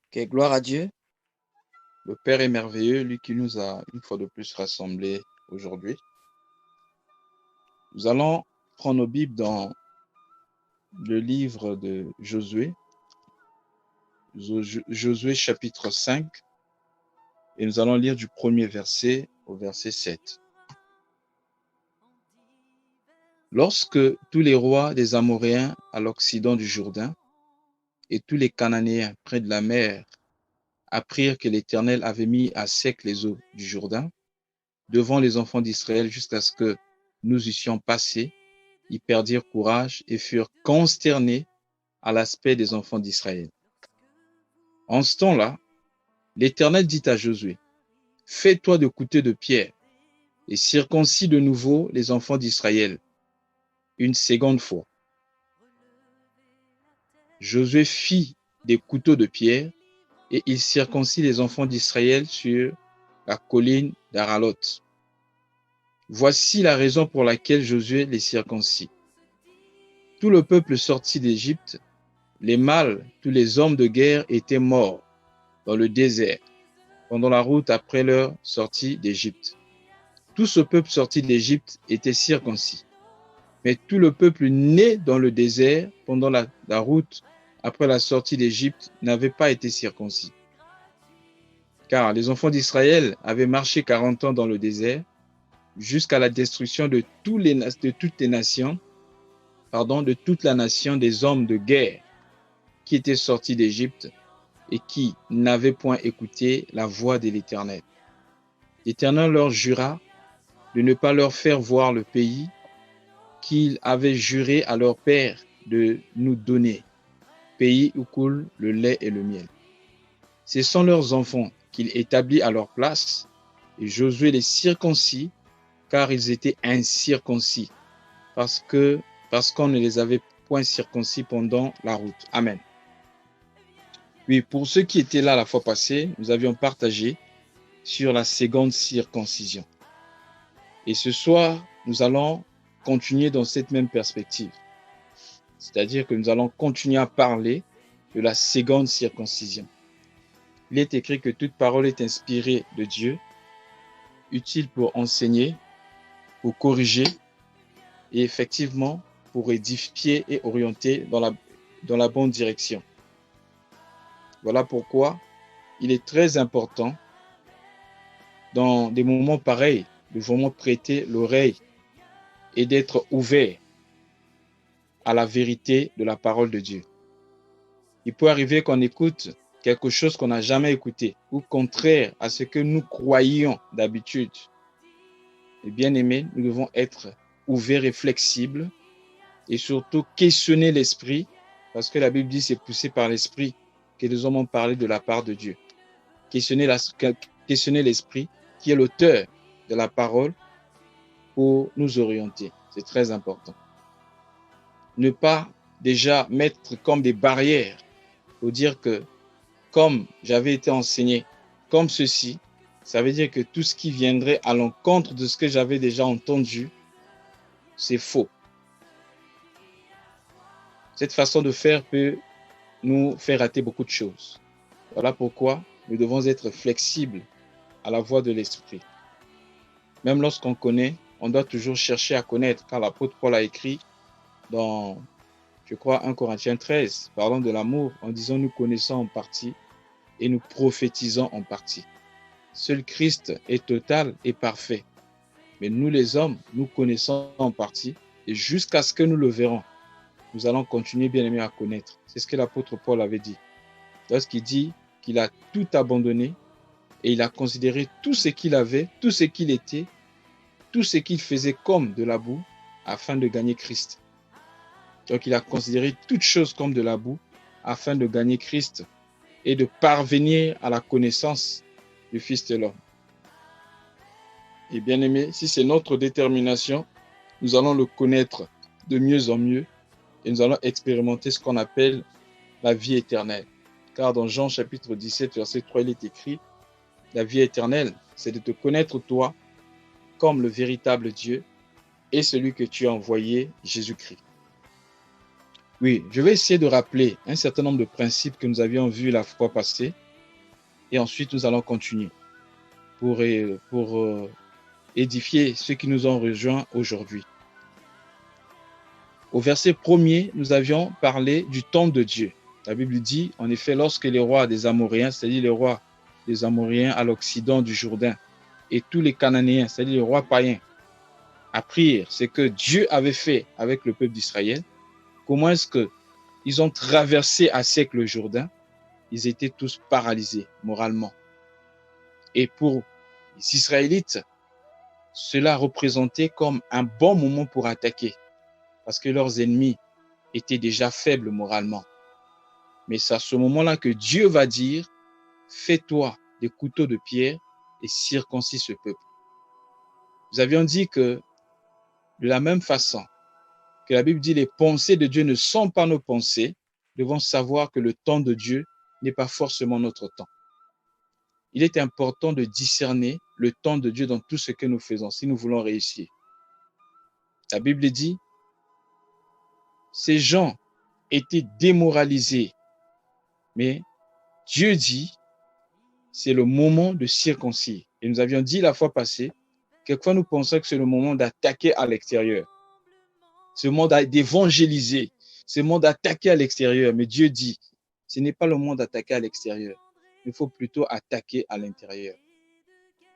Ok, gloire à Dieu. Le Père est merveilleux, lui qui nous a une fois de plus rassemblés aujourd'hui. Nous allons prendre nos Bibles dans le livre de Josué, Josué chapitre 5, et nous allons lire du premier verset au verset 7. Lorsque tous les rois des Amoréens à l'occident du Jourdain et tous les Cananéens près de la mer apprirent que l'Éternel avait mis à sec les eaux du Jourdain devant les enfants d'Israël jusqu'à ce que nous eussions passé, ils perdirent courage et furent consternés à l'aspect des enfants d'Israël. En ce temps-là, l'Éternel dit à Josué, « Fais-toi de couteaux de pierre et circoncis de nouveau les enfants d'Israël une seconde fois. » Josué fit des couteaux de pierre et il circoncit les enfants d'Israël sur la colline d'Aralot. Voici la raison pour laquelle Josué les circoncit. Tout le peuple sortit d'Égypte, les mâles, tous les hommes de guerre étaient morts dans le désert, pendant la route après leur sortie d'Égypte. Tout ce peuple sorti d'Égypte était circoncis. Mais tout le peuple né dans le désert pendant la route après la sortie d'Égypte n'avait pas été circoncis. Car les enfants d'Israël avaient marché 40 ans dans le désert jusqu'à la destruction de toute la nation des hommes de guerre qui étaient sortis d'Égypte et qui n'avaient point écouté la voix de l'Éternel. L'Éternel leur jura de ne pas leur faire voir le pays qu'il avait juré à leur père de nous donner, pays où coule le lait et le miel. Ce sont leurs enfants qu'il établit à leur place, et Josué les circoncis, car ils étaient incirconcis, parce qu'on ne les avait point circoncis pendant la route. Amen. Oui, pour ceux qui étaient là la fois passée, nous avions partagé sur la seconde circoncision. Et ce soir, nous allons continuer dans cette même perspective. C'est-à-dire que nous allons continuer à parler de la seconde circoncision. Il est écrit que toute parole est inspirée de Dieu, utile pour enseigner, pour corriger et effectivement pour édifier et orienter dans la bonne direction. Voilà pourquoi il est très important dans des moments pareils de vraiment prêter l'oreille et d'être ouvert à la vérité de la parole de Dieu. Il peut arriver qu'on écoute quelque chose qu'on n'a jamais écouté ou contraire à ce que nous croyions d'habitude. Et bien aimés, nous devons être ouverts et flexibles et surtout questionner l'esprit, parce que la Bible dit c'est poussé par l'esprit que nous allons parler de la part de Dieu. Questionner l'esprit qui est l'auteur de la parole pour nous orienter. C'est très important. Ne pas déjà mettre comme des barrières pour dire que comme j'avais été enseigné comme ceci, ça veut dire que tout ce qui viendrait à l'encontre de ce que j'avais déjà entendu, c'est faux. Cette façon de faire peut nous faire rater beaucoup de choses. Voilà pourquoi nous devons être flexibles à la voix de l'esprit. Même lorsqu'on connaît, on doit toujours chercher à connaître, car l'apôtre Paul a écrit dans, je crois, 1 Corinthiens 13, parlant de l'amour, en disant nous connaissons en partie et nous prophétisons en partie. Seul Christ est total et parfait. Mais nous les hommes, nous connaissons en partie et jusqu'à ce que nous le verrons, nous allons continuer bien aimé à connaître. C'est ce que l'apôtre Paul avait dit. Lorsqu'il dit qu'il a tout abandonné et il a considéré tout ce qu'il avait, tout ce qu'il était, tout ce qu'il faisait comme de la boue afin de gagner Christ. Donc il a considéré toutes choses comme de la boue afin de gagner Christ et de parvenir à la connaissance du Fils de l'homme. Et bien aimé, si c'est notre détermination, nous allons le connaître de mieux en mieux et nous allons expérimenter ce qu'on appelle la vie éternelle. Car dans Jean chapitre 17, verset 3, il est écrit, la vie éternelle, c'est de te connaître toi comme le véritable Dieu et celui que tu as envoyé, Jésus-Christ. Oui, je vais essayer de rappeler un certain nombre de principes que nous avions vus la fois passée et ensuite nous allons continuer pour édifier ceux qui nous ont rejoints aujourd'hui. Au verset 1er, nous avions parlé du temps de Dieu. La Bible dit, en effet, lorsque les rois des Amoréens, c'est-à-dire les rois des Amoréens à l'occident du Jourdain, et tous les Cananéens, c'est-à-dire les rois païens, apprirent ce que Dieu avait fait avec le peuple d'Israël, comment est-ce qu'ils ont traversé à sec le Jourdain, ils étaient tous paralysés moralement. Et pour les Israélites, cela représentait comme un bon moment pour attaquer, parce que leurs ennemis étaient déjà faibles moralement. Mais c'est à ce moment-là que Dieu va dire, fais-toi des couteaux de pierre et circoncis ce peuple. Nous avions dit que de la même façon que la Bible dit les pensées de Dieu ne sont pas nos pensées, nous devons savoir que le temps de Dieu n'est pas forcément notre temps. Il est important de discerner le temps de Dieu dans tout ce que nous faisons si nous voulons réussir. La Bible dit, ces gens étaient démoralisés, mais Dieu dit, c'est le moment de circoncire. Et nous avions dit la fois passée, quelquefois nous pensons que c'est le moment d'attaquer à l'extérieur. C'est le moment d'évangéliser. C'est le moment d'attaquer à l'extérieur. Mais Dieu dit, ce n'est pas le moment d'attaquer à l'extérieur. Il faut plutôt attaquer à l'intérieur.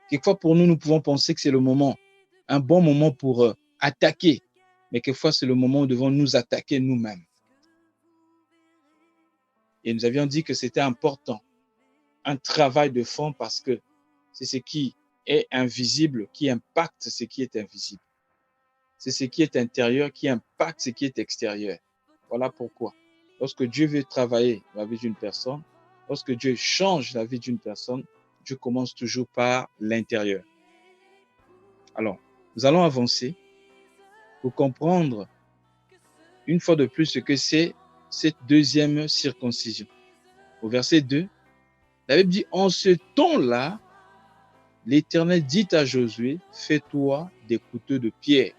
Quelquefois pour nous, nous pouvons penser que c'est le moment, un bon moment pour attaquer. Mais quelquefois c'est le moment où nous devons nous attaquer nous-mêmes. Et nous avions dit que c'était important. Un travail de fond parce que c'est ce qui est invisible qui impacte ce qui est invisible. C'est ce qui est intérieur qui impacte ce qui est extérieur. Voilà pourquoi. Lorsque Dieu veut travailler la vie d'une personne, lorsque Dieu change la vie d'une personne, Dieu commence toujours par l'intérieur. Alors, nous allons avancer pour comprendre une fois de plus ce que c'est cette deuxième circoncision. Au verset 2, la Bible dit, en ce temps-là, l'Éternel dit à Josué, fais-toi des couteaux de pierre,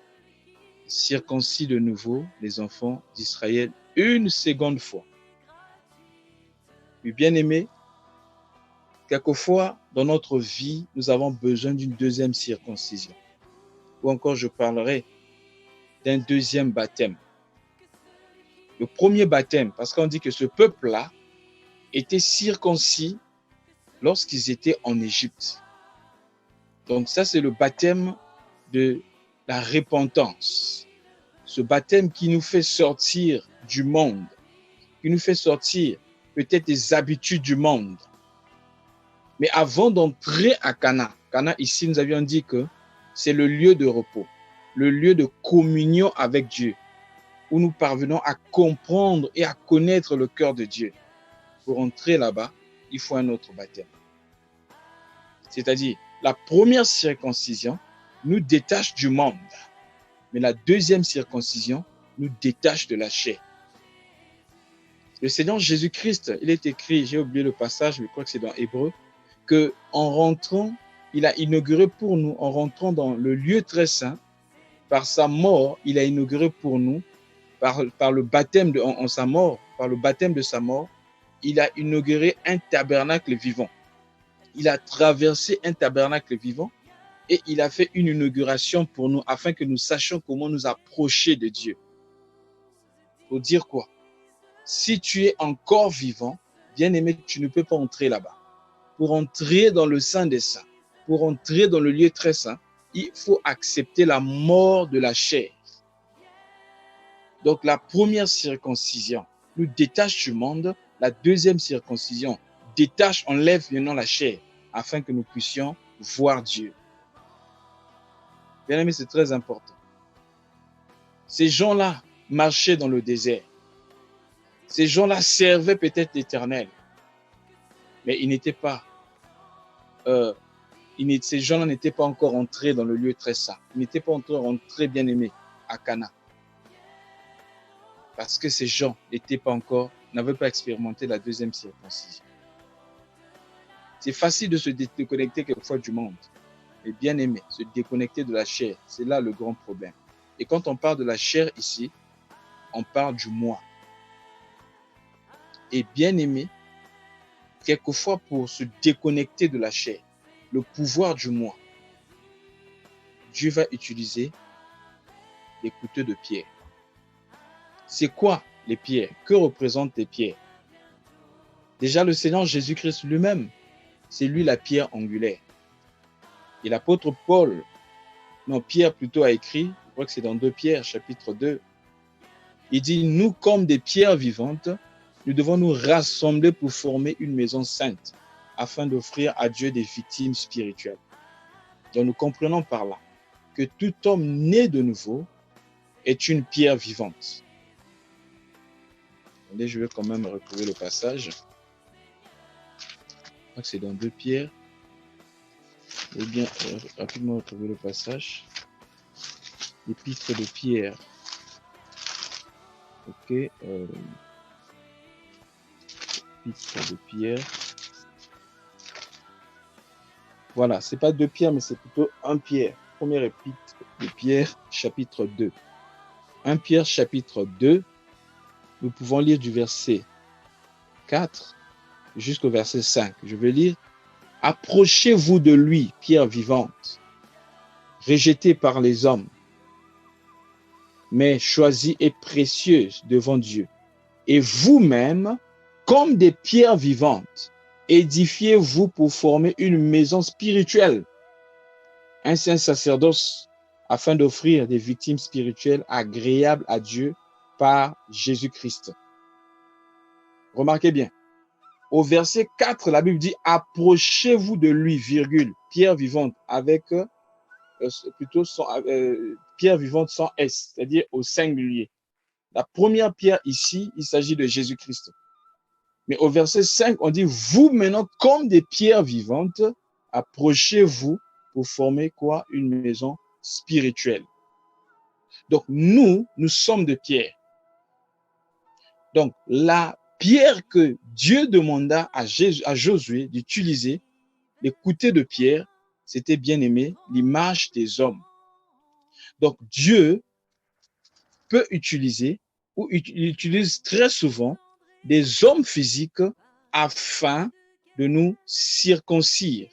circoncis de nouveau les enfants d'Israël une seconde fois. Oui, bien-aimés, quelquefois dans notre vie, nous avons besoin d'une deuxième circoncision. Ou encore, je parlerai d'un deuxième baptême. Le premier baptême, parce qu'on dit que ce peuple-là était circoncis lorsqu'ils étaient en Égypte. Donc ça, c'est le baptême de la repentance. Ce baptême qui nous fait sortir du monde, qui nous fait sortir peut-être des habitudes du monde. Mais avant d'entrer à Cana, Cana ici, nous avions dit que c'est le lieu de repos, le lieu de communion avec Dieu, où nous parvenons à comprendre et à connaître le cœur de Dieu. Pour entrer là-bas, il faut un autre baptême. C'est-à-dire, la première circoncision nous détache du monde, mais la deuxième circoncision nous détache de la chair. Le Seigneur Jésus-Christ, il est écrit, j'ai oublié le passage, mais je crois que c'est dans Hébreu, qu'en rentrant, il a inauguré pour nous, en rentrant dans le lieu très saint, par sa mort, il a inauguré pour nous, par le baptême en sa mort, par le baptême de sa mort, il a inauguré un tabernacle vivant. Il a traversé un tabernacle vivant et il a fait une inauguration pour nous afin que nous sachions comment nous approcher de Dieu. Pour dire quoi? Si tu es encore vivant, bien-aimé, tu ne peux pas entrer là-bas. Pour entrer dans le Saint des Saints, pour entrer dans le lieu très saint, il faut accepter la mort de la chair. Donc la première circoncision nous détache du monde, la deuxième circoncision détache, enlève maintenant la chair, afin que nous puissions voir Dieu. Bien aimé, c'est très important. Ces gens-là marchaient dans le désert. Ces gens-là servaient peut-être l'Éternel, mais ils n'étaient pas ces gens-là n'étaient pas encore entrés dans le lieu très saint. Ils n'étaient pas encore entrés, bien-aimés, à Cana. Parce que ces gens n'avaient pas expérimenté la deuxième circoncision. C'est facile de se déconnecter quelquefois du monde. Mais bien-aimé, se déconnecter de la chair, c'est là le grand problème. Et quand on parle de la chair ici, on parle du moi. Et bien aimé, quelquefois pour se déconnecter de la chair, le pouvoir du moi, Dieu va utiliser les couteaux de pierre. C'est quoi les pierres? Que représentent les pierres? Déjà, le Seigneur Jésus-Christ lui-même, c'est lui la pierre angulaire. Et l'apôtre Paul, non, Pierre plutôt a écrit, je crois que c'est dans 2 Pierre, chapitre 2, il dit, nous comme des pierres vivantes, nous devons nous rassembler pour former une maison sainte, afin d'offrir à Dieu des victimes spirituelles. Donc nous comprenons par là que tout homme né de nouveau est une pierre vivante. Attendez, je vais quand même retrouver le passage. Je crois que c'est dans 2 Pierre. Je vais bien rapidement retrouver le passage. L'épître de Pierre. Ok. L'épître de Pierre. Voilà, c'est pas 2 Pierre, mais c'est plutôt 1 Pierre. Première épître de Pierre, chapitre 2. 1 Pierre, chapitre 2. Nous pouvons lire du verset 4 jusqu'au verset 5. Je vais lire. Approchez-vous de lui, pierre vivante, rejetée par les hommes, mais choisie et précieuse devant Dieu. Et vous-même, comme des pierres vivantes, édifiez-vous pour former une maison spirituelle, un saint sacerdoce, afin d'offrir des victimes spirituelles agréables à Dieu par Jésus-Christ. Remarquez bien. Au verset 4, la Bible dit « Approchez-vous de lui, virgule, pierre vivante, avec plutôt pierre vivante sans S, c'est-à-dire au singulier. » La première pierre ici, il s'agit de Jésus-Christ. Mais au verset 5, on dit « Vous maintenant, comme des pierres vivantes, approchez-vous pour former quoi? Une maison spirituelle. » Donc nous sommes de pierre. Donc la pierre que Dieu demanda à Josué d'utiliser, les couteaux de pierre, c'était bien aimé l'image des hommes. Donc Dieu peut utiliser, ou il utilise très souvent, des hommes physiques afin de nous circoncire,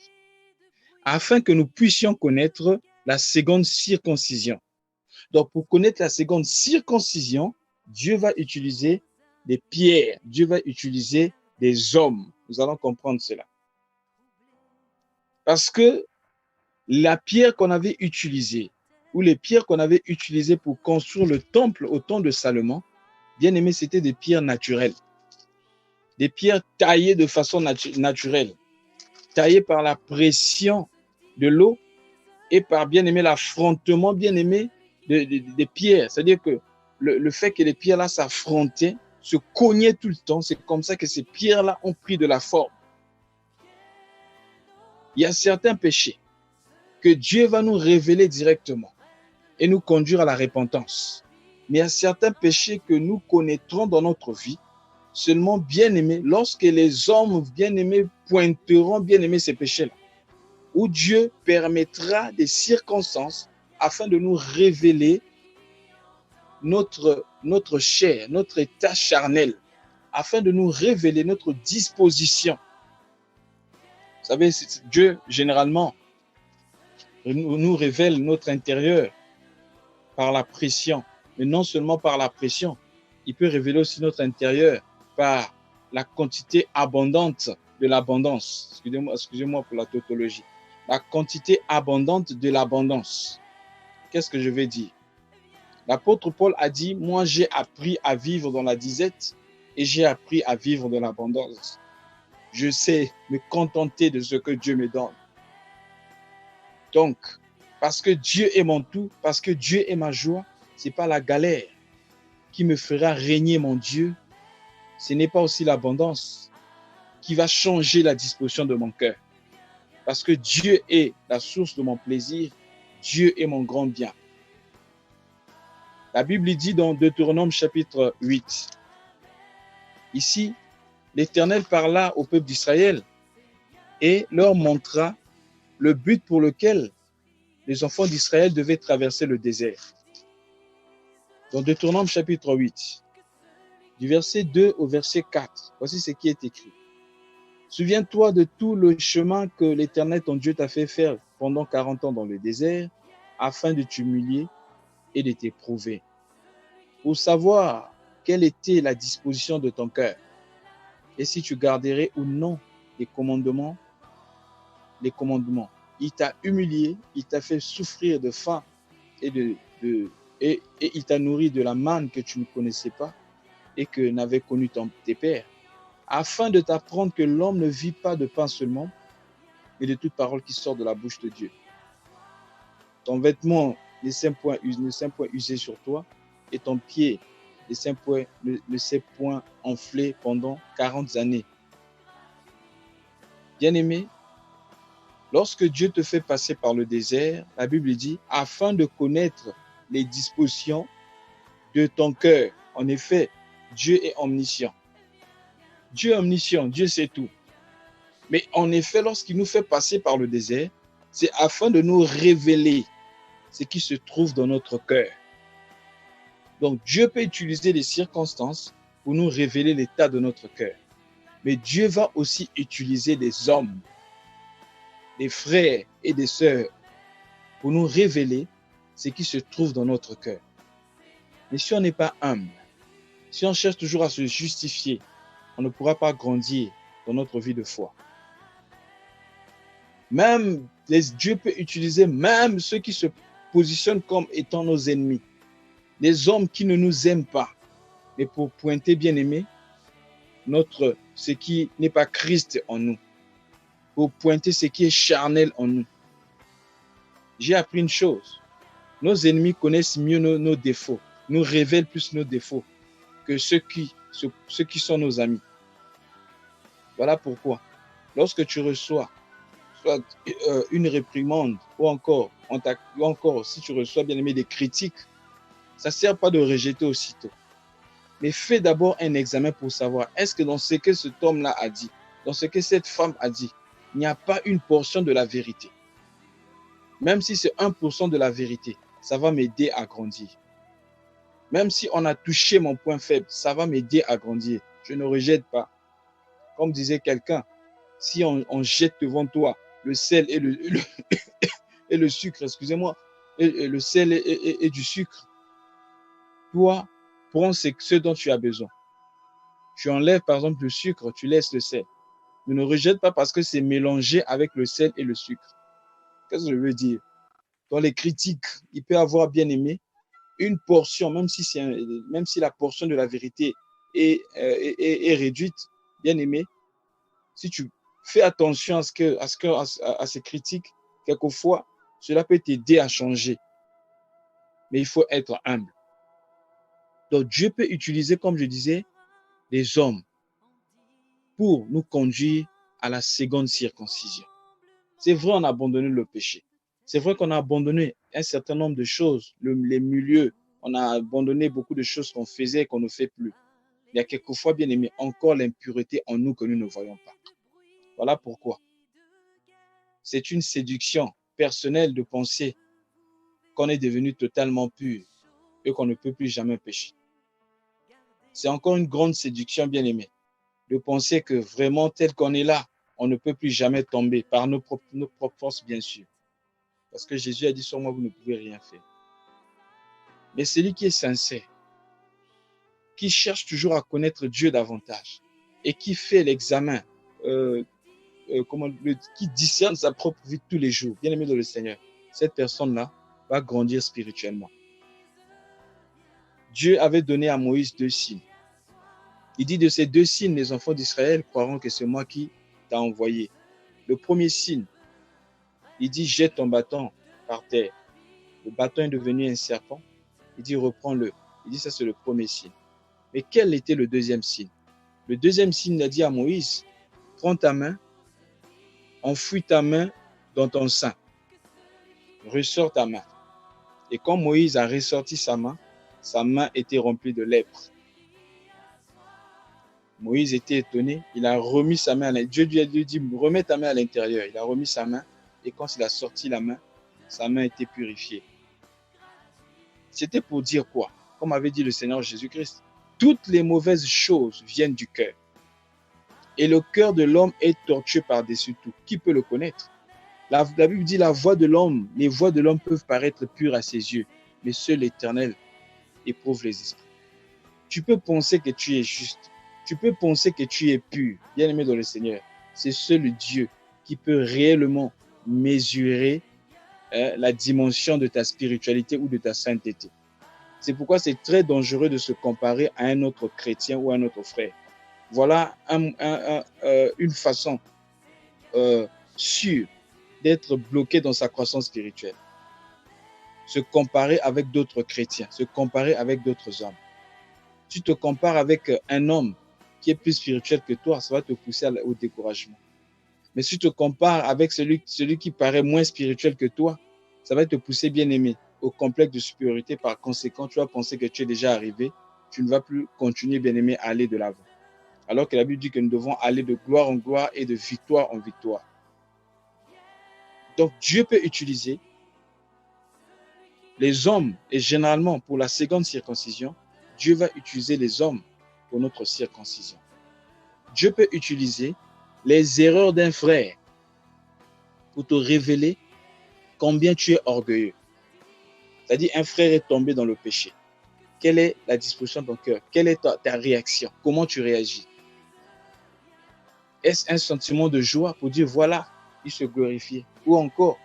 afin que nous puissions connaître la seconde circoncision. Donc pour connaître la seconde circoncision, Dieu va utiliser des pierres, Dieu va utiliser des hommes. Nous allons comprendre cela. Parce que la pierre qu'on avait utilisée, ou les pierres qu'on avait utilisées pour construire le temple au temps de Salomon, bien aimé, c'était des pierres naturelles. Des pierres taillées de façon naturelle, taillées par la pression de l'eau et par, bien aimé, l'affrontement, bien aimé, des pierres. C'est-à-dire que le fait que les pierres-là s'affrontaient, se cognaient tout le temps, c'est comme ça que ces pierres-là ont pris de la forme. Il y a certains péchés que Dieu va nous révéler directement et nous conduire à la repentance. Mais il y a certains péchés que nous connaîtrons dans notre vie, seulement bien-aimés, lorsque les hommes bien-aimés pointeront bien-aimés ces péchés-là, où Dieu permettra des circonstances afin de nous révéler notre chair, notre état charnel, afin de nous révéler notre disposition. Vous savez, Dieu, généralement, nous révèle notre intérieur par la pression, mais non seulement par la pression, il peut révéler aussi notre intérieur par la quantité abondante de l'abondance. Excusez-moi pour la tautologie. La quantité abondante de l'abondance. Qu'est-ce que je vais dire? L'apôtre Paul a dit, moi j'ai appris à vivre dans la disette et j'ai appris à vivre dans l'abondance. Je sais me contenter de ce que Dieu me donne. Donc, parce que Dieu est mon tout, parce que Dieu est ma joie, ce n'est pas la galère qui me fera régner mon Dieu. Ce n'est pas aussi l'abondance qui va changer la disposition de mon cœur. Parce que Dieu est la source de mon plaisir, Dieu est mon grand bien. La Bible dit dans Deutéronome chapitre 8, ici, l'Éternel parla au peuple d'Israël et leur montra le but pour lequel les enfants d'Israël devaient traverser le désert. Dans Deutéronome chapitre 8, Du verset 2 au verset 4, voici ce qui est écrit. Souviens-toi de tout le chemin que l'Éternel, ton Dieu, t'a fait faire pendant 40 ans dans le désert, afin de t'humilier et de t'éprouver, pour savoir quelle était la disposition de ton cœur, et si tu garderais ou non les commandements. Il t'a humilié, il t'a fait souffrir de faim et il t'a nourri de la manne que tu ne connaissais pas et que n'avaient connu tes pères, afin de t'apprendre que l'homme ne vit pas de pain seulement, mais de toute parole qui sort de la bouche de Dieu. Ton vêtement ne s'est point usé sur toi, et ton pied ne s'est point enflé pendant 40 années. Bien-aimé, lorsque Dieu te fait passer par le désert, la Bible dit, afin de connaître les dispositions de ton cœur. En effet, Dieu est omniscient. Dieu est omniscient, Dieu sait tout. Mais en effet, lorsqu'il nous fait passer par le désert, c'est afin de nous révéler ce qui se trouve dans notre cœur. Donc, Dieu peut utiliser les circonstances pour nous révéler l'état de notre cœur. Mais Dieu va aussi utiliser des hommes, des frères et des sœurs pour nous révéler ce qui se trouve dans notre cœur. Mais si on n'est pas humble, si on cherche toujours à se justifier, on ne pourra pas grandir dans notre vie de foi. Même Dieu peut utiliser même ceux qui se positionnent comme étant nos ennemis, des hommes qui ne nous aiment pas, mais pour pointer, bien-aimé, ce qui n'est pas Christ en nous, pour pointer ce qui est charnel en nous. J'ai appris une chose, nos ennemis connaissent mieux nos défauts, nous révèlent plus nos défauts que ceux qui sont nos amis. Voilà pourquoi, lorsque tu reçois soit une réprimande ou encore si tu reçois, bien aimé, des critiques, ça ne sert pas de rejeter aussitôt. Mais fais d'abord un examen pour savoir, est-ce que dans ce que cet homme-là a dit, dans ce que cette femme a dit, il n'y a pas une portion de la vérité. Même si c'est 1% de la vérité, ça va m'aider à grandir. Même si on a touché mon point faible, ça va m'aider à grandir. Je ne rejette pas. Comme disait quelqu'un, si on jette devant toi le sel et le sucre, excusez-moi, et le sel et du sucre, toi, prends ce dont tu as besoin. Tu enlèves par exemple le sucre, tu laisses le sel. Ne rejette pas parce que c'est mélangé avec le sel et le sucre. Qu'est-ce que je veux dire? Dans les critiques, il peut avoir, bien aimé, une portion, même si la portion de la vérité est réduite, bien aimé, si tu fais attention à ces critiques, quelquefois, cela peut t'aider à changer. Mais il faut être humble. Donc, Dieu peut utiliser, comme je disais, des hommes pour nous conduire à la seconde circoncision. C'est vrai, on a abandonné le péché. C'est vrai qu'on a abandonné un certain nombre de choses, les milieux. On a abandonné beaucoup de choses qu'on faisait et qu'on ne fait plus. Il y a quelquefois, bien aimé, encore l'impureté en nous que nous ne voyons pas. Voilà pourquoi. C'est une séduction personnelle de penser qu'on est devenu totalement pur et qu'on ne peut plus jamais pécher. C'est encore une grande séduction, bien aimé, de penser que vraiment tel qu'on est là, on ne peut plus jamais tomber par nos propres forces, bien sûr. Parce que Jésus a dit, sur moi, vous ne pouvez rien faire. Mais celui qui est sincère, qui cherche toujours à connaître Dieu davantage et qui fait l'examen, qui discerne sa propre vie tous les jours, bien aimé dans le Seigneur, cette personne-là va grandir spirituellement. Dieu avait donné à Moïse 2 signes. Il dit, de ces 2 signes, les enfants d'Israël croiront que c'est moi qui t'ai envoyé. Le premier signe, il dit, jette ton bâton par terre. Le bâton est devenu un serpent. Il dit, reprends-le. Il dit, ça c'est le premier signe. Mais quel était le deuxième signe? Le deuxième signe, il a dit à Moïse, prends ta main, enfouis ta main dans ton sein. Ressors ta main. Et quand Moïse a ressorti sa main était remplie de lèpre. Moïse était étonné, il a remis sa main à l'intérieur. Dieu lui a dit, remets ta main à l'intérieur. Il a remis sa main et quand il a sorti la main, sa main était purifiée. C'était pour dire quoi? Comme avait dit le Seigneur Jésus-Christ. toutes les mauvaises choses viennent du cœur. Et le cœur de l'homme est tortueux par-dessus tout. Qui peut le connaître? La Bible dit la voix de l'homme, les voix de l'homme peuvent paraître pures à ses yeux, mais seul l'Éternel éprouve les esprits. Tu peux penser que tu es juste, tu peux penser que tu es pur, bien-aimé dans le Seigneur. C'est seul Dieu qui peut réellement mesurer la dimension de ta spiritualité ou de ta sainteté. C'est pourquoi c'est très dangereux de se comparer à un autre chrétien ou à un autre frère. Voilà une façon sûre d'être bloqué dans sa croissance spirituelle. Se comparer avec d'autres chrétiens, se comparer avec d'autres hommes. Tu te compares avec un homme qui est plus spirituel que toi, ça va te pousser au découragement. Mais si tu te compares avec celui qui paraît moins spirituel que toi, ça va te pousser, bien aimé, au complexe de supériorité. Par conséquent, tu vas penser que tu es déjà arrivé, tu ne vas plus continuer, bien aimé, à aller de l'avant. Alors que la Bible dit que nous devons aller de gloire en gloire et de victoire en victoire. Donc, Dieu peut utiliser les hommes, et généralement pour la seconde circoncision, Dieu va utiliser les hommes pour notre circoncision. Dieu peut utiliser les erreurs d'un frère pour te révéler combien tu es orgueilleux. C'est-à-dire, un frère est tombé dans le péché. Quelle est la disposition de ton cœur? Quelle est ta réaction? Comment tu réagis? Est-ce un sentiment de joie pour dire, voilà, il se glorifie? Ou encore,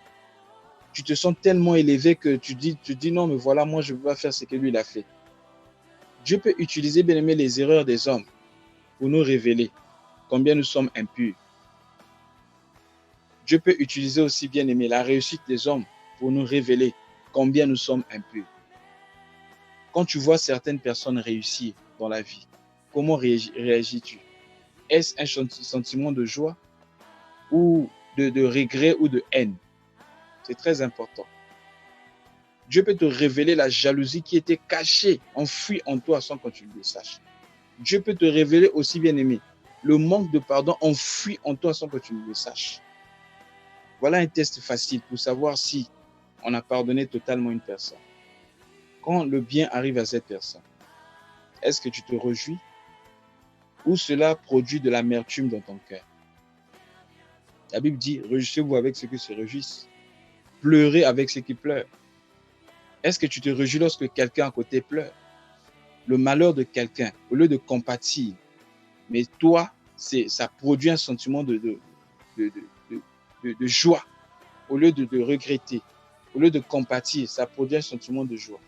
tu te sens tellement élevé que tu dis non, mais voilà, moi, je ne veux pas faire ce que lui, il a fait. Dieu peut utiliser, bien aimé, les erreurs des hommes pour nous révéler combien nous sommes impurs. Dieu peut utiliser aussi, bien aimé, la réussite des hommes pour nous révéler combien nous sommes impurs. Quand tu vois certaines personnes réussir dans la vie, comment réagis-tu? Est-ce un sentiment de joie ou de regret ou de haine? C'est très important. Dieu peut te révéler la jalousie qui était cachée, enfouie en toi sans que tu le saches. Dieu peut te révéler aussi, bien aimé, le manque de pardon enfoui en toi sans que tu ne le saches. Voilà un test facile pour savoir si on a pardonné totalement une personne. Quand le bien arrive à cette personne, est-ce que tu te réjouis ou cela produit de l'amertume dans ton cœur? La Bible dit, réjouissez-vous avec ceux qui se réjouissent, pleurez avec ceux qui pleurent. Est-ce que tu te réjouis lorsque quelqu'un à côté pleure? Le malheur de quelqu'un, au lieu de compatir, mais toi, ça produit un sentiment de joie, au lieu de regretter, au lieu de compatir, ça produit un sentiment de joie.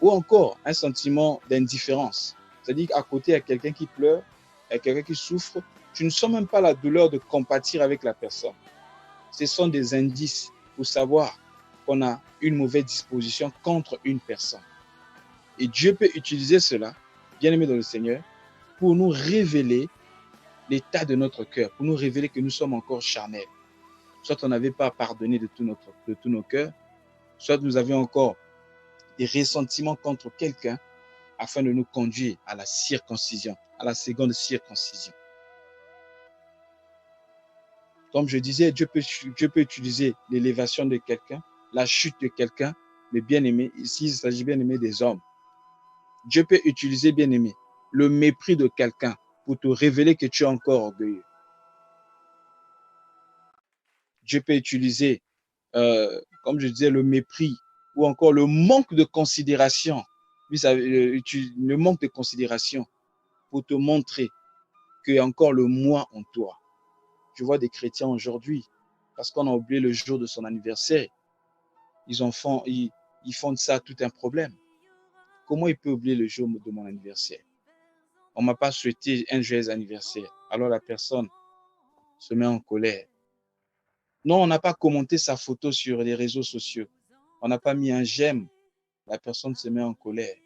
Ou encore un sentiment d'indifférence. C'est-à-dire qu'à côté, il y a quelqu'un qui pleure, il y a quelqu'un qui souffre, tu ne sens même pas la douleur de compatir avec la personne. Ce sont des indices pour savoir qu'on a une mauvaise disposition contre une personne. Et Dieu peut utiliser cela, bien aimé dans le Seigneur, pour nous révéler l'état de notre cœur, pour nous révéler que nous sommes encore charnels. Soit on n'avait pas pardonné de tous nos cœurs, soit nous avions encore des ressentiments contre quelqu'un afin de nous conduire à la circoncision, à la seconde circoncision. Comme je disais, Dieu peut utiliser l'élévation de quelqu'un, la chute de quelqu'un, mais bien aimé, ici il s'agit bien aimé des hommes. Dieu peut utiliser, bien aimé, le mépris de quelqu'un pour te révéler que tu es encore orgueilleux. Dieu peut utiliser, comme je disais, le mépris ou encore le manque de considération. Le manque de considération pour te montrer qu'il y a encore le moi en toi. Je vois des chrétiens aujourd'hui, parce qu'on a oublié le jour de son anniversaire, ils font de ça tout un problème. Comment il peut oublier le jour de mon anniversaire? On ne m'a pas souhaité un joyeux anniversaire. Alors la personne se met en colère. Non, on n'a pas commenté sa photo sur les réseaux sociaux. On n'a pas mis un j'aime. La personne se met en colère.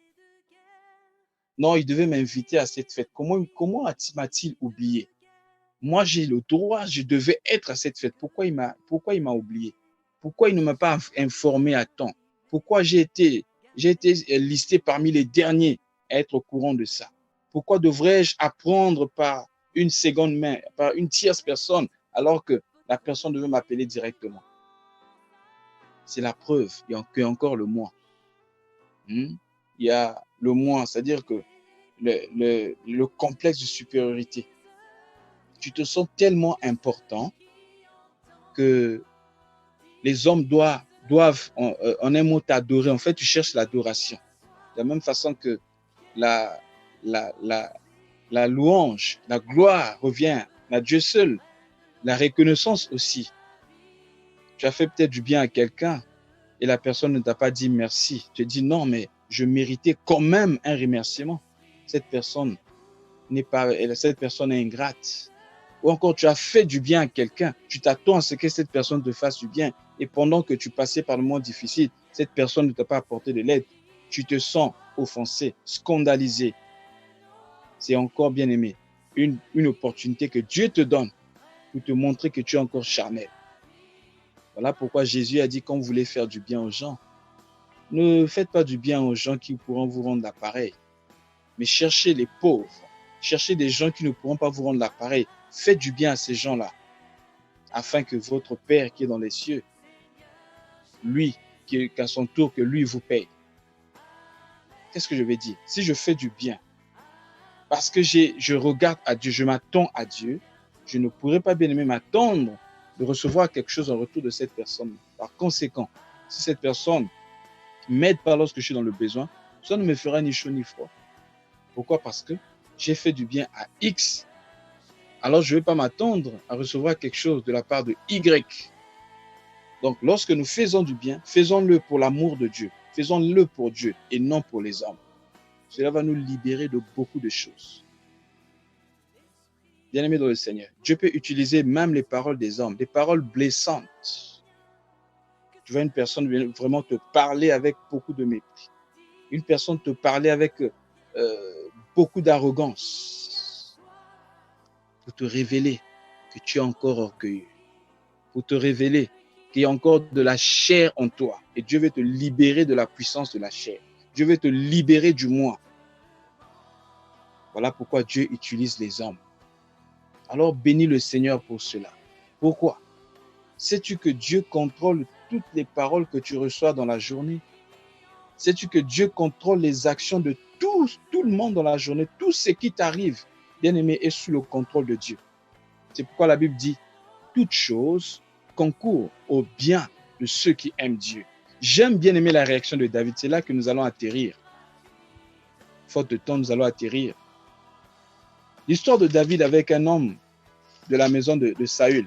Non, il devait m'inviter à cette fête. Comment m'a-t-il oublié? Moi, j'ai le droit, je devais être à cette fête. Pourquoi il m'a oublié? Pourquoi il ne m'a pas informé à temps? Pourquoi j'ai été listé parmi les derniers à être au courant de ça? Pourquoi devrais-je apprendre par une seconde main, par une tierce personne, alors que la personne devait m'appeler directement? C'est la preuve qu'il y a encore le moi. Il y a le moi, c'est-à-dire que le complexe de supériorité. Tu te sens tellement important que les hommes doivent en un mot t'adorer. En fait, tu cherches l'adoration. De la même façon que la, la, la, la louange, la gloire revient à Dieu seul. La reconnaissance aussi. Tu as fait peut-être du bien à quelqu'un et la personne ne t'a pas dit merci. Tu te dis non, mais je méritais quand même un remerciement. Cette personne cette personne est ingrate. Ou encore, tu as fait du bien à quelqu'un. Tu t'attends à ce que cette personne te fasse du bien. Et pendant que tu passais par le moment difficile, cette personne ne t'a pas apporté de l'aide. Tu te sens offensé, scandalisé. C'est encore, bien aimé, une opportunité que Dieu te donne pour te montrer que tu es encore charnel. Voilà pourquoi Jésus a dit, quand vous voulez faire du bien aux gens, ne faites pas du bien aux gens qui pourront vous rendre l'appareil, mais cherchez les pauvres, cherchez des gens qui ne pourront pas vous rendre l'appareil. Faites du bien à ces gens-là, afin que votre Père qui est dans les cieux, lui, qu'à son tour, que lui vous paye. Qu'est-ce que je vais dire? Si je fais du bien, parce que je regarde à Dieu, je m'attends à Dieu, je ne pourrais pas bien aimer m'attendre de recevoir quelque chose en retour de cette personne. Par conséquent, si cette personne m'aide pas lorsque je suis dans le besoin, ça ne me fera ni chaud ni froid. Pourquoi? Parce que j'ai fait du bien à X. Alors, je ne vais pas m'attendre à recevoir quelque chose de la part de Y. Donc, lorsque nous faisons du bien, faisons-le pour l'amour de Dieu. Faisons-le pour Dieu et non pour les hommes. Cela va nous libérer de beaucoup de choses. Bien-aimé dans le Seigneur, Dieu peut utiliser même les paroles des hommes, des paroles blessantes. Tu vois une personne vraiment te parler avec beaucoup de mépris. Une personne te parler avec beaucoup d'arrogance pour te révéler que tu es encore orgueilleux, pour te révéler qu'il y a encore de la chair en toi. Et Dieu veut te libérer de la puissance de la chair. Dieu veut te libérer du moi. Voilà pourquoi Dieu utilise les hommes. Alors bénis le Seigneur pour cela. Pourquoi? Sais-tu que Dieu contrôle toutes les paroles que tu reçois dans la journée? Sais-tu que Dieu contrôle les actions de tout le monde dans la journée? Tout ce qui t'arrive, bien-aimé, est sous le contrôle de Dieu. C'est pourquoi la Bible dit, toute chose concourt au bien de ceux qui aiment Dieu. J'aime bien aimer la réaction de David. C'est là que nous allons atterrir. Faute de temps, nous allons atterrir. L'histoire de David avec un homme de la maison de Saül.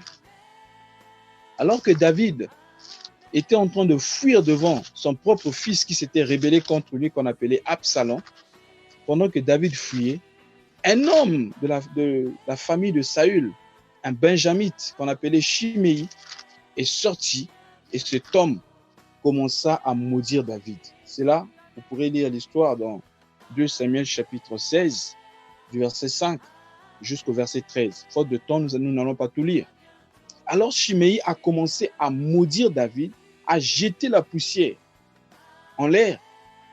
Alors que David était en train de fuir devant son propre fils qui s'était rébellé contre lui, qu'on appelait Absalom, pendant que David fuyait, un homme de la famille de Saül, un benjamite qu'on appelait Shimei, est sorti et cet homme commença à maudire David. C'est là, vous pourrez lire l'histoire dans 2 Samuel chapitre 16, du verset 5 jusqu'au verset 13. Faute de temps, nous n'allons pas tout lire. Alors Shimei a commencé à maudire David, à jeter la poussière en l'air.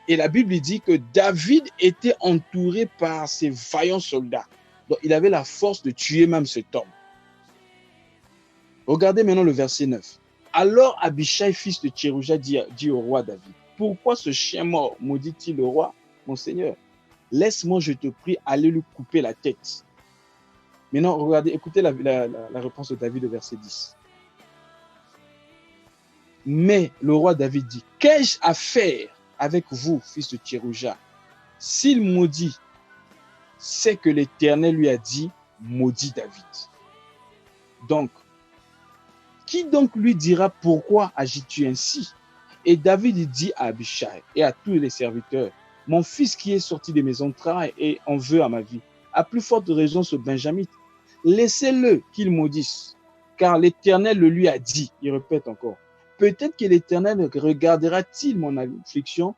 Et la Bible dit que David était entouré par ses vaillants soldats. Donc il avait la force de tuer même cet homme. Regardez maintenant le verset 9. Alors Abishai, fils de Tsérouja, dit au roi David, pourquoi ce chien mort maudit-il le roi, mon Seigneur? Laisse-moi, je te prie, aller lui couper la tête. Maintenant, regardez, écoutez la réponse de David au verset 10. Mais le roi David dit, qu'ai-je à faire avec vous, fils de Tsérouja? S'il maudit, c'est que l'Éternel lui a dit, maudit David. Donc, qui donc lui dira pourquoi agis-tu ainsi? Et David dit à Abishai et à tous les serviteurs, mon fils qui est sorti de mes entrailles et en veut à ma vie, à plus forte raison ce benjamite, laissez-le qu'il maudisse, car l'Éternel le lui a dit. Il répète encore, peut-être que l'Éternel regardera-t-il mon affliction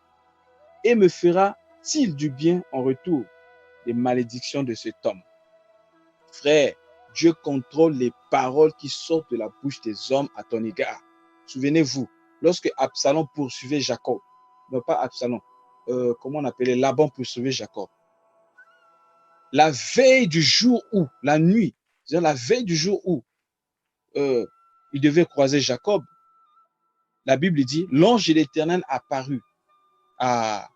et me fera-t-il du bien en retour des malédictions de cet homme. Frère, Dieu contrôle les paroles qui sortent de la bouche des hommes à ton égard. Souvenez-vous, lorsque Absalom poursuivait Jacob, non pas Absalom, comment on appelait Laban poursuivait Jacob. La veille du jour où, la nuit, c'est-à-dire la veille du jour où il devait croiser Jacob, la Bible dit, l'ange de l'Éternel apparut à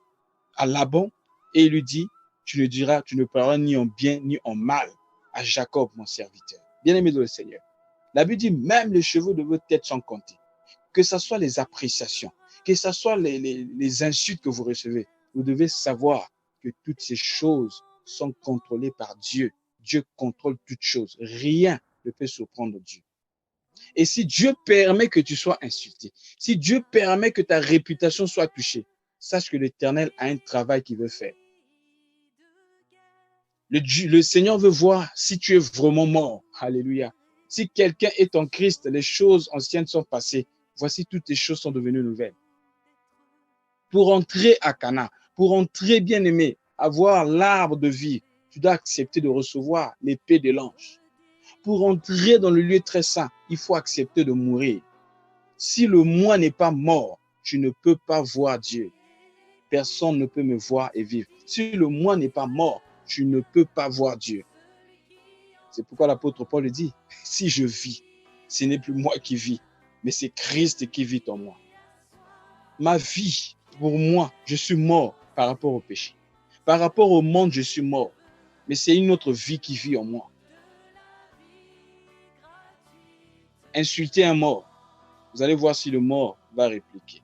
Laban et il lui dit, tu ne parleras ni en bien ni en mal à Jacob, mon serviteur. Bien-aimé dans le Seigneur. La Bible dit, même les cheveux de votre tête sont comptés. Que ce soit les appréciations, que ce soit les insultes que vous recevez, vous devez savoir que toutes ces choses sont contrôlées par Dieu. Dieu contrôle toutes choses. Rien ne peut surprendre Dieu. Et si Dieu permet que tu sois insulté, si Dieu permet que ta réputation soit touchée, sache que l'Éternel a un travail qu'il veut faire. Le Seigneur veut voir si tu es vraiment mort. Alléluia. Si quelqu'un est en Christ, les choses anciennes sont passées. Voici, toutes les choses sont devenues nouvelles. Pour entrer à Cana, pour entrer bien-aimé, avoir l'arbre de vie, tu dois accepter de recevoir l'épée de l'ange. Pour entrer dans le lieu très saint, il faut accepter de mourir. Si le moi n'est pas mort, tu ne peux pas voir Dieu. Personne ne peut me voir et vivre. Si le moi n'est pas mort, tu ne peux pas voir Dieu. C'est pourquoi l'apôtre Paul dit, si je vis, ce n'est plus moi qui vis, mais c'est Christ qui vit en moi. Ma vie, pour moi, je suis mort par rapport au péché. Par rapport au monde, je suis mort. Mais c'est une autre vie qui vit en moi. Insulter un mort, vous allez voir si le mort va répliquer.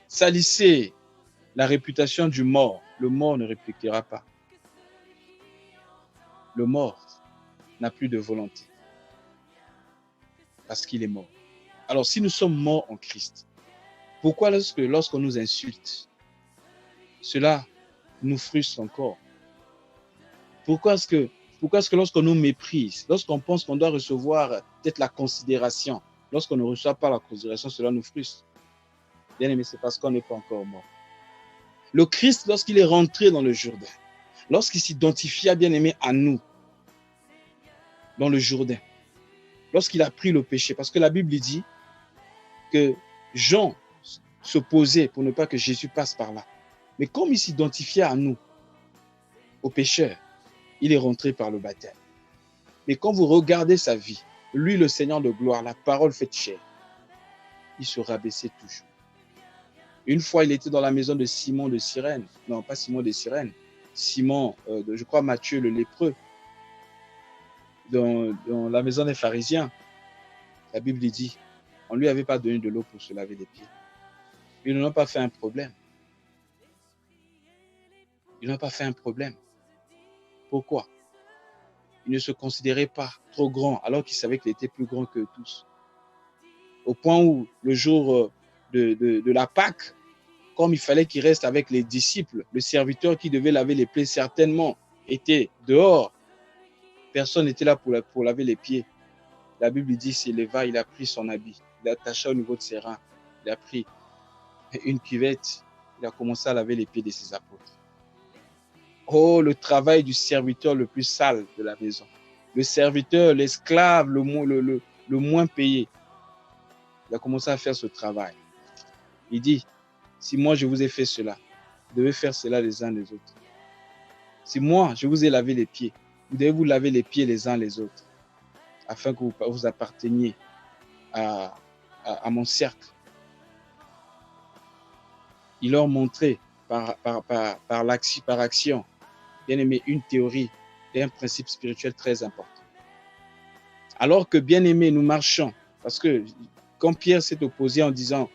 Salissez la réputation du mort, le mort ne répliquera pas. Le mort n'a plus de volonté parce qu'il est mort. Alors, si nous sommes morts en Christ, pourquoi lorsqu'on nous insulte, cela nous frustre encore? Pourquoi est-ce que lorsqu'on nous méprise, lorsqu'on pense qu'on doit recevoir peut-être la considération, lorsqu'on ne reçoit pas la considération, cela nous frustre? Bien aimé, c'est parce qu'on n'est pas encore mort. Le Christ, lorsqu'il est rentré dans le Jourdain, lorsqu'il s'identifia, bien aimé, à nous, dans le Jourdain, lorsqu'il a pris le péché, parce que la Bible dit que Jean s'opposait pour ne pas que Jésus passe par là. Mais comme il s'identifiait à nous, aux pécheurs, il est rentré par le baptême. Mais quand vous regardez sa vie, lui, le Seigneur de gloire, la parole faite chair, il se rabaissait toujours. Une fois, il était dans la maison de Simon de Cyrène. Non, pas Simon de Cyrène. Simon, je crois Matthieu le lépreux, dans la maison des pharisiens. La Bible dit, on ne lui avait pas donné de l'eau pour se laver les pieds. Ils n'ont pas fait un problème. Ils n'ont pas fait un problème. Pourquoi? Il ne se considérait pas trop grand, alors qu'il savait qu'il était plus grand que tous. Au point où, le jour de la Pâque, comme il fallait qu'il reste avec les disciples, le serviteur qui devait laver les pieds certainement était dehors. Personne n'était là pour laver les pieds. La Bible dit, s'il leva, il a pris son habit, il attacha au niveau de ses reins, il a pris une cuvette, il a commencé à laver les pieds de ses apôtres. Oh, le travail du serviteur le plus sale de la maison. Le serviteur, l'esclave le moins payé. Il a commencé à faire ce travail. Il dit, si moi je vous ai fait cela, vous devez faire cela les uns les autres. Si moi je vous ai lavé les pieds, vous devez vous laver les pieds les uns les autres, afin que vous apparteniez à mon cercle. Il leur montrait par action, bien aimé, une théorie et un principe spirituel très important. Alors que, bien aimé, nous marchons, parce que quand Pierre s'est opposé en disant,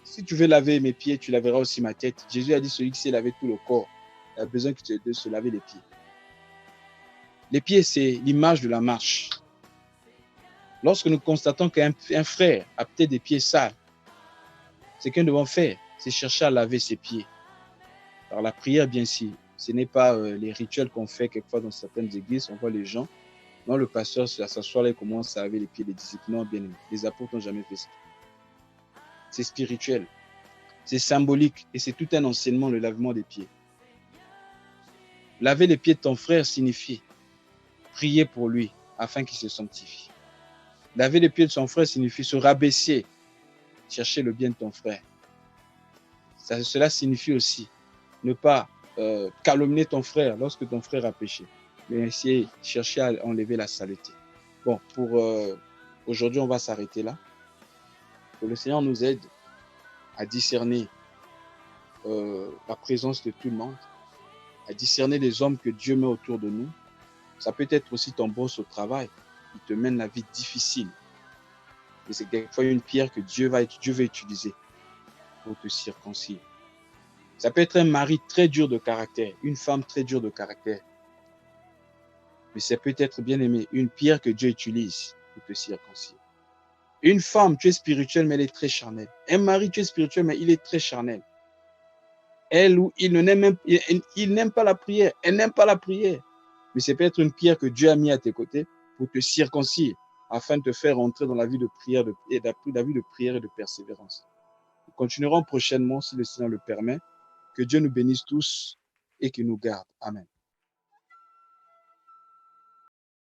si tu veux laver mes pieds, tu laveras aussi ma tête. Jésus a dit, celui qui s'est lavé tout le corps, il a besoin de se laver les pieds. Les pieds, c'est l'image de la marche. Lorsque nous constatons qu'un frère a peut-être des pieds sales, ce que nous devons faire, c'est chercher à laver ses pieds. Par la prière, bien sûr. Ce n'est pas les rituels qu'on fait quelquefois dans certaines églises. On voit les gens. Non, le pasteur s'assoit là et commence à laver les pieds des disciples. Non, bien aimé. Les apôtres n'ont jamais fait ça. C'est spirituel. C'est symbolique. Et c'est tout un enseignement, le lavement des pieds. Laver les pieds de ton frère signifie prier pour lui afin qu'il se sanctifie. Laver les pieds de son frère signifie se rabaisser, chercher le bien de ton frère. Cela signifie aussi ne pas calomnier ton frère lorsque ton frère a péché, mais essayer de chercher à enlever la saleté. Bon, pour aujourd'hui, on va s'arrêter là. Que le Seigneur nous aide à discerner la présence de tout le monde, à discerner les hommes que Dieu met autour de nous. Ça peut être aussi ton boss au travail, qui te mène la vie difficile. Et c'est quelquefois une pierre que Dieu va utiliser pour te circoncire. Ça peut être un mari très dur de caractère, une femme très dure de caractère. Mais ça peut être, bien aimé, une pierre que Dieu utilise pour te circoncire. Une femme, tu es spirituelle, mais elle est très charnelle. Un mari, tu es spirituel, mais il est très charnel. Elle ou il n'aime pas la prière. Elle n'aime pas la prière. Mais c'est peut-être une pierre que Dieu a mis à tes côtés pour te circoncire, afin de te faire entrer dans la vie de prière et de persévérance. Nous continuerons prochainement, si le Seigneur le permet. Que Dieu nous bénisse tous et qu'il nous garde. Amen.